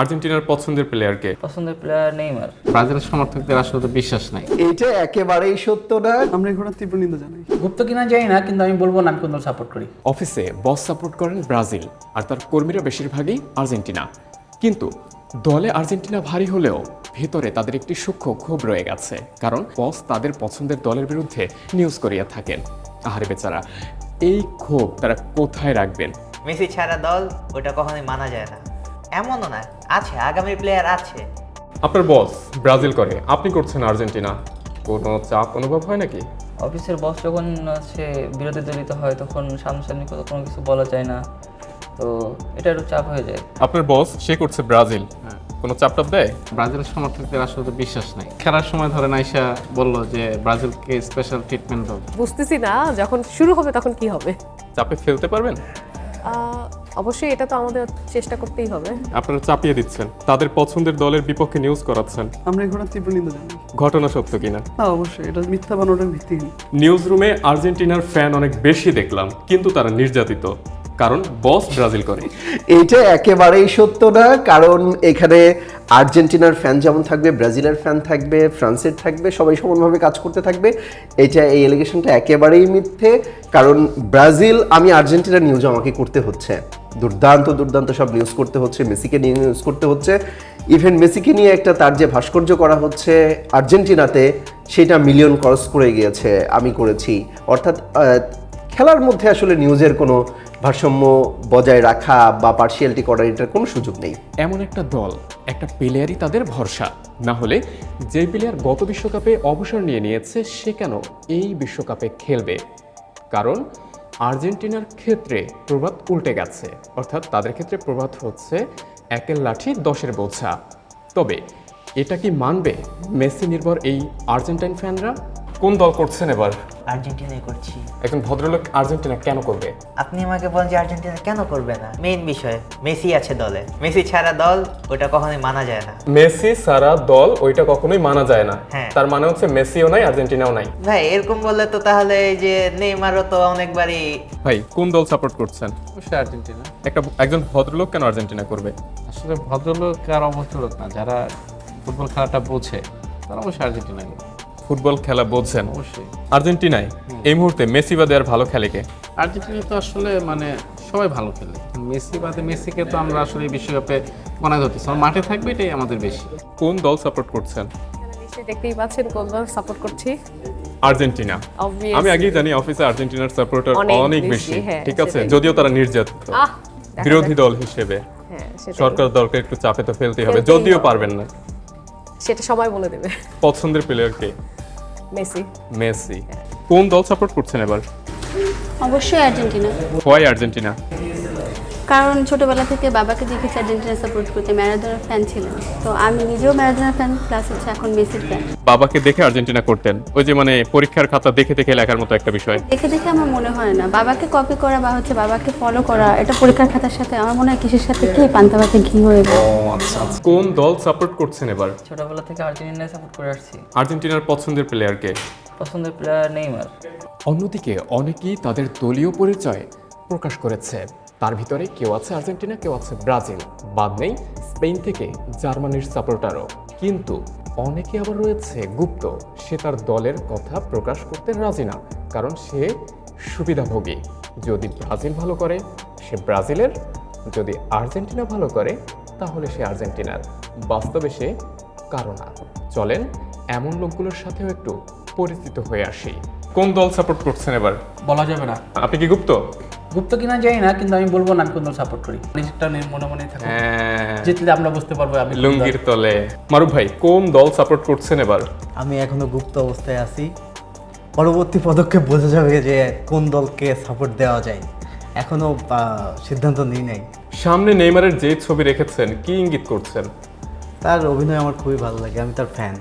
আর্জেন্টিনার পছন্দের প্লেয়ারকে? পছন্দের প্লেয়ার নেইমার। ব্রাজিলের সমর্থকদের আসলে তো বিশ্বাস নাই। এটা একেবারেই সত্য না। আমরা ঘোড়ার তীব্র নিন্দা জানাই। গুপ্ত কিনা জানি না, কিন্তু আমি বলবো না আমি কোন দল সাপোর্ট করি। অফিসে বস সাপোর্ট করেন ব্রাজিল আর তার কর্মীরা বেশিরভাগই আর্জেন্টিনা। কিন্তু দলে আর্জেন্টিনা ভারী হলেও ভেতরে তাদের একটি সূক্ষ্ম ক্ষোভ রয়ে গেছে, কারণ বস তাদের পছন্দের দলের বিরুদ্ধে নিউজ করিয়া থাকেন। আহারে বেচারা, এই ক্ষোভ তারা কোথায় রাখবেন? মেসি ছাড়া দল ওটা কখনোই মানা যায় না। এমনও না, আছে আগামী প্লেয়ার আছে। আপনার বস ব্রাজিল করে, আপনি করছেন আর্জেন্টিনা, কোনো চাপ অনুভব হয় নাকি? অফিসের বস যখন হচ্ছে বিরোধী দলিত হয় তখন সামনাসামনি কোনো কিছু বলা যায় না, তো এটা একটু চাপ হয়ে যায়। আপনার বস সে করছে ব্রাজিল, কোনো চাপ টাপ দেয়? ব্রাজিলের সমর্থকদের আসলে তো বিশ্বাস নাই। খেলার সময় ধরেন আইসা বললো যে ব্রাজিলকে স্পেশাল ট্রিটমেন্ট দাও। বুঝতেছি না যখন শুরু হবে তখন কি হবে। চাপে ফেলতে পারবেন? অবশ্যই এটা তো আমাদের চেষ্টা করতেই হবে। আপনারা চাপিয়ে দিচ্ছেন, তাদের পছন্দের দলের বিপক্ষে নিউজ করাচ্ছেন। আমরা ঘোড়ার তীব্র নিন্দা জানাই। ঘটনা সত্য কিনা? না, অবশ্যই এটা মিথ্যা বানোয়াটের ভিত্তিহীন। নিউজ রুমে আর্জেন্টিনার ফ্যান অনেক বেশি দেখলাম, কিন্তু তারা নির্যাতিত, কারণ বস ব্রাজিল করে। এটা একেবারেই সত্য না, কারণ এখানে আর্জেন্টিনার ফ্যান যেমন থাকবে, ব্রাজিলের ফ্যান থাকবে, ফ্রান্সের থাকবে, সবাই সমানভাবে কাজ করতে থাকবে। এই এলিগেশনটা একেবারেই মিথ্যে, কারণ ব্রাজিল, আমি আর্জেন্টিনার নিউজ আমাকে করতে হচ্ছে, দুর্দান্ত সব নিউজ করতে হচ্ছে, মেসিকে নিয়ে নিউজ করতে হচ্ছে। ইভেন মেসিকে নিয়ে একটা তার যে ভাস্কর্য করা হচ্ছে আর্জেন্টিনাতে, সেটা মিলিয়ন ক্রস করে গিয়েছে, আমি করেছি। অর্থাৎ খেলার মধ্যে আসলে নিউজের কোনো ভারসাম্য বজায় রাখা বা পার্সিয়ালিটি করার এটার কোনো সুযোগ নেই। এমন একটা দল, একটা প্লেয়ারই তাদের ভরসা, না হলে যে প্লেয়ার গত বিশ্বকাপে অবসর নিয়ে নিয়েছে সে কেন এই বিশ্বকাপে খেলবে? কারণ আর্জেন্টিনার ক্ষেত্রে প্রবাদ উল্টে গেছে, অর্থাৎ তাদের ক্ষেত্রে প্রবাদ হচ্ছে একের লাঠি 10-এর বোঝা। তবে এটা কি মানবে মেসি নির্ভর এই আর্জেন্টাইন ফ্যানরা? কোন দল করছেন এবার? আর্জেন্টিনাই করছি। একজন ভদ্রলোক আর্জেন্টিনা কেন করবে? আপনি আমাকে বলেন যে আর্জেন্টিনা কেন করবে না? মেইন বিষয়, মেসি আছে দলে। মেসি ছাড়া দল ওটা কখনোই মানা যায় না। মেসি সারা দল ওইটা কখনোই মানা যায় না। হ্যাঁ। তার মানে হচ্ছে মেসিও নাই, আর্জেন্টিনাও নাই। ভাই এরকম বললে তো তাহলে এই যে নেইমারও তো অনেকবারই। ভাই কোন দল সাপোর্ট করছেন? অবশ্যই আর্জেন্টিনা। একজন ভদ্রলোক কেন আর্জেন্টিনা করবে? আসলে ভদ্রলোক আর অভদ্রলোক না, যারা ফুটবল খেলাটা বোঝে তারা অবশ্যই আর্জেন্টিনা করে। ফুটবল খেলা বোঝেন অবশ্যই আর্জেন্টিনায় এই মুহূর্তে মেসি বাদে আর ভালো খেলে কে? আর্জেন্টিনা তো আসলে মানে সবাই ভালো খেলে, মেসি বাদে মেসিকে তো আমরা আসলে এই বিশ্বকাপে মনে ধরতেছি, আমার মাঠে থাকবে এটাই আমাদের বেশি। কোন দল সাপোর্ট করছেন? নিশ্চয়ই দেখতেই পাচ্ছেন কোন দল সাপোর্ট করছি। আর্জেন্টিনা। Obviously. আমি আগেই জানি অফিসে আর্জেন্টিনার সাপোর্টার অনেক বেশি, হ্যাঁ, ঠিক আছে, সেটাই। যদিও তারা নির্যাতিত দেখা বিরোধী যাক। দল হিসেবে হ্যাঁ, সেটাই। সরকার দলকে একটু চাপে তো ফেলতেই হবে, ফেলতেই যদিও হবে। পারবেন না। সেটা সময় বলে দেবে। পছন্দের প্লেয়ার কে? মেসি। মেসি। কোন দল সাপোর্ট করছেন এবার? অবশ্যই আর্জেন্টিনা, হোয়াই আর্জেন্টিনা? কারণ ছোটবেলা থেকে বাবাকে দেখেছি আর্জেন্টিনা সাপোর্ট করতে, ম্যারাডোনার ফ্যান ছিলেন, তো আমি নিজেও ম্যারাডোনার ফ্যান, প্লাস হচ্ছে এখন মেসির ফ্যান। বাবাকে দেখে আর্জেন্টিনা করতেন, ওই যে মানে পরীক্ষার খাতা দেখে দেখে লেখার মতো একটা বিষয়। দেখে দেখে আমার মনে হয় না বাবাকে কপি করা বা হচ্ছে বাবাকে ফলো করা এটা পরীক্ষার খাতার সাথে, আমার মনে হয় কিসের সাথে কি পান্তা ভাতে ঘি হয়ে যায়। কোন দল সাপোর্ট করছেন এবার? ছোটবেলা থেকে আর্জেন্টিনায় সাপোর্ট করে আসছি। আর্জেন্টিনার পছন্দের প্লেয়ারকে? পছন্দের প্লেয়ার নেইমার। অন্যদিকে অনেকেই তাদের দলীয় পরিচয় প্রকাশ করেছে, তার ভিতরে কেউ আছে আর্জেন্টিনা, কেউ আছে ব্রাজিল, বাদ নেই স্পেন থেকে জার্মানির সাপোর্টারও। কিন্তু অনেকে আবার রয়েছে গুপ্ত, সে তার দলের কথা প্রকাশ করতে রাজি না, কারণ সে সুবিধাভোগী। যদি ব্রাজিল ভালো করে সে ব্রাজিলের, যদি আর্জেন্টিনা ভালো করে তাহলে সে আর্জেন্টিনার, বাস্তবে সে কারো না। চলেন এমন লোকগুলোর সাথেও একটু পরিচিত হয়ে আসি। কোন দল সাপোর্ট করছেন এবার? বলা যাবে না। আপনি কি গুপ্ত? গুপ্ত কিনা জানি না, কিন্তু আমি বলবো না আমি কোন দল সাপোর্ট করি। নিজেরটা মনে মনে থাকে, হ্যাঁ, জিতলে আমরা বুঝতে পারবো আমি কোন দল। লুঙ্গির তলে। মারুফ ভাই কোন দল সাপোর্ট করছেন এবার? আমি এখনো গুপ্ত অবস্থায় আছি। পরবর্তী পদক্ষেপ বোঝা যাবে যে কোন দলকে সাপোর্ট দেওয়া যায়, এখনো সিদ্ধান্ত নিই নাই। সামনে নেইমারের যে ছবি রেখেছেন কি ইঙ্গিত করছেন? তার অভিনয় আমার খুবই ভালো লাগে, আমি তার ফ্যান।